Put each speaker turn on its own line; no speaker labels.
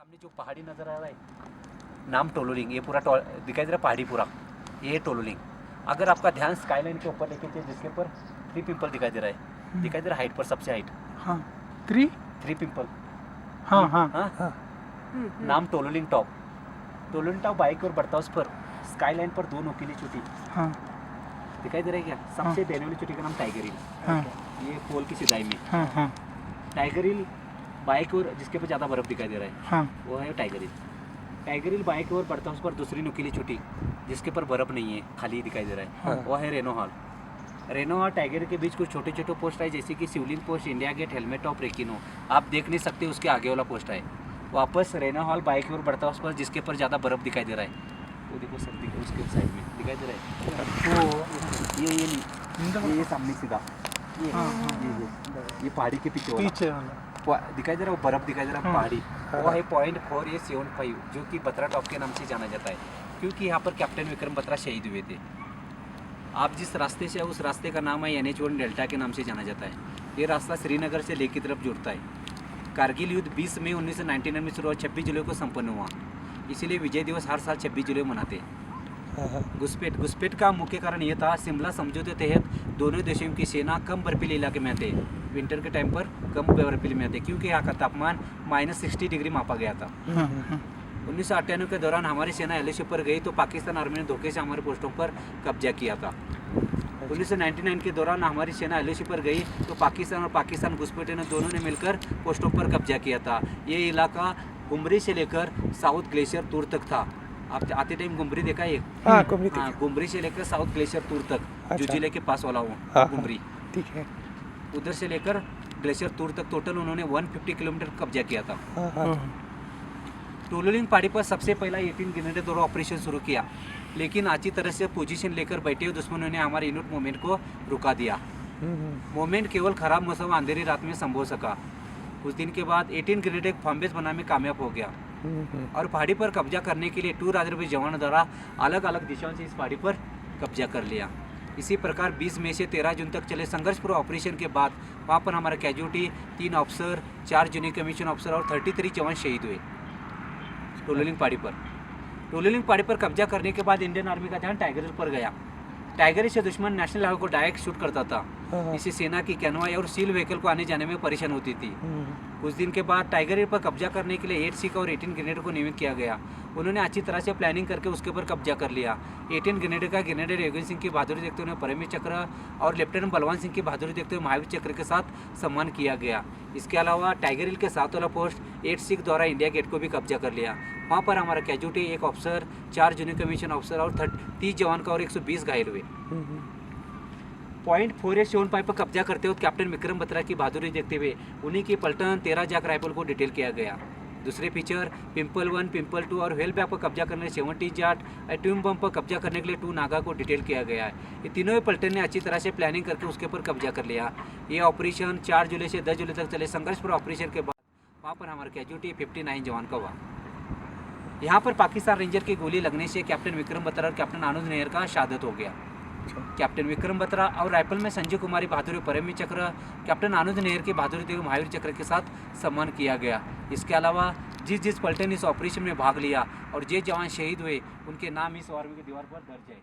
सामने जो पहाड़ी नज़र आ रहा है नाम टोलोलिंग, ये पूरा दिखाई दे रहा है पहाड़ी पूरा, ये टोलोलिंग। अगर आपका ध्यान स्काईलाइन के ऊपर लेके जिसके ऊपर 3 पिंपल दिखाई दे रहा है, दिखाई दे रहा है हाइट पर सबसे हाइट।
हाँ 3
पिंपल।
हाँ हाँ
हाँ नाम Tololing top. Tololing top bike और बढ़ता उस पर स्काईलाइन पर 2 नुकीली चोटी
हाँ
दिखाई दे रही है क्या? सबसे देने वाली चोटी का नाम टाइगर हिल।
हाँ
ये पोल की सिधाई में
हाँ हाँ
टाइगर हिल बाइक और जिसके ऊपर ज़्यादा बर्फ दिखाई दे रहा है
हाँ
वो है टाइगर हिल। टाइगर हिल बाइक और बढ़ता उस पर दूसरी नुकीली चोटी जिसके ऊपर बर्फ नहीं है, खाली दिखाई दे रहा है,
हाँ।
वो है रेनो हॉल। रेनो और टाइगर के बीच कुछ छोटे छोटे पोस्ट है, जैसे कि Shivling post, India gate, helmet top, रेकिनो। आप देख नहीं सकते, उसके आगे वाला पोस्ट है। वापस रेनो हॉल बाइक और बढ़ता उस पर जिसके ऊपर ज़्यादा बर्फ दिखाई दे रहा है, वो देखो सर्दी के उसके साइड में दिखाई दे रहा है। वो ये नहीं, ये सामने सीधा ये पहाड़ी के पीछे
पीछे
दिखाई दे रहा है, वो बर्फ दिखाई दे रहा है पहाड़ी। वो है 0.475 जो कि बत्रा टॉप के नाम से जाना जाता है, क्योंकि यहाँ पर कैप्टन विक्रम बत्रा शहीद हुए थे। आप जिस रास्ते से उस रास्ते का नाम है NH1 डेल्टा के नाम से जाना जाता है। ये रास्ता श्रीनगर से लेह की तरफ जुड़ता है। कारगिल युद्ध 20 मई 1999 में शुरू हुआ, 26 जुलाई को संपन्न हुआ। इसीलिए विजय दिवस हर साल 26 जुलाई मनाते हैं। घुसपैठ का मुख्य कारण यह था, शिमला समझौते तहत दोनों देशों की सेना कम बर्फीले इलाके में थे। विंटर के टाइम पर कम बर्फीले में थे, क्योंकि यहाँ का तापमान -60 डिग्री मापा गया था। 1998 के दौरान हमारी सेना LAC पर गई तो पाकिस्तान आर्मी ने धोखे से हमारे पोस्टों पर कब्जा किया था। 1999 के दौरान हमारी सेना LAC पर गई तो पाकिस्तान घुसपैठियों ने दोनों ने मिलकर पोस्टों पर कब्जा किया था। ये इलाका गुमरी से लेकर साउथ ग्लेशियर टूर तक था। आप आते टाइम गुमरी देखा है?
हाँ
गुमरी से लेकर साउथ ग्लेशियर टूर तक, जो
अच्छा।
जिले के पास वाला हो गुमरी,
ठीक है।
उधर से लेकर ग्लेशियर टूर तक टोटल उन्होंने 150 किलोमीटर कब्जा किया था। टोलोलिंग पहाड़ी पर सबसे पहला 18 ग्रेनेड द्वारा ऑपरेशन शुरू किया, लेकिन अच्छी तरह से पोजीशन लेकर बैठे हुए दुश्मनों ने हमारे यूनिट मूवमेंट को रुका दिया। मूवमेंट केवल खराब मौसम अंधेरी रात में संभव सका। कुछ दिन के बाद 18 ग्रेनेड एक फॉर्म बेस बनाने में कामयाब हो गया और पहाड़ी पर कब्जा करने के लिए 2 राजद्रोही जवानों द्वारा अलग अलग दिशाओं से इस पहाड़ी पर कब्जा कर लिया। इसी प्रकार 20 मई से 13 जून तक चले संघर्षपूर्ण ऑपरेशन के बाद वहाँ पर हमारा casualty 3 officer, 4 junior commission officer और 33 जवान शहीद हुए। टोलोलिंग पहाड़ी पर कब्जा करने के बाद इंडियन आर्मी का ध्यान टाइगर हिल पर गया। टाइगर हिल से दुश्मन नेशनल हाईवे को डायरेक्ट शूट करता था। इससे सेना की कैनवाई और सील व्हीकल को आने जाने में परेशान होती थी। कुछ दिन के बाद टाइगर हिल पर कब्जा करने के लिए 8 सिख और 18 ग्रेनेड को नियमित किया गया। उन्होंने अच्छी तरह से प्लानिंग करके उसके ऊपर कब्जा कर लिया। 18 ग्रेनेड का ग्रेनेडर योगेंद्र सिंह की बहादुरी देखते हुए परमवीर चक्र और लेफ्टिनेंट बलवान सिंह की बहादुरी देखते हुए महावीर चक्र के साथ सम्मान किया गया। इसके अलावा टाइगर हिल के साथ वाला पोस्ट 8 सिख द्वारा इंडिया गेट को भी कब्जा कर लिया। वहाँ पर हमारा casualty 1 officer, 4 junior commission officer और 30 जवान का और 120 घायल हुए। 0.4875 पर कब्जा करते वक्त कैप्टन विक्रम बत्रा की बहादुरी देखते हुए उन्हीं की पलटन 13 जैक राइफल को डिटेल किया गया। दूसरे फीचर पिंपल 1, पिंपल 2 और व्हेल बैग पर कब्जा करने 70 जाट, एटम बम पर कब्जा करने के लिए 2 नागा को डिटेल किया गया है। ये तीनों ही पलटन ने अच्छी तरह से प्लानिंग करके उसके ऊपर कब्जा कर लिया। ये ऑपरेशन 4 जुलाई से 10 जुलाई तक चले संघर्षपूर्ण ऑपरेशन के बाद वहाँ पर हमारा कैजुअल्टी 59 जवान का हुआ। यहाँ पर पाकिस्तान रेंजर की गोली लगने से कैप्टन विक्रम बत्रा और कैप्टन आनंद नेहर का शहादत हो गया। कैप्टन विक्रम बत्रा और राइफल में संजय कुमारी बहादुरी, परमवीर चक्र, कैप्टन आनंद नेहर की बहादुरी देव महावीर चक्र के साथ सम्मान किया गया। इसके अलावा जिस पलटन इस ऑपरेशन में भाग लिया और जे जवान शहीद हुए उनके नाम इस आर्मी की दीवार पर दर्ज है।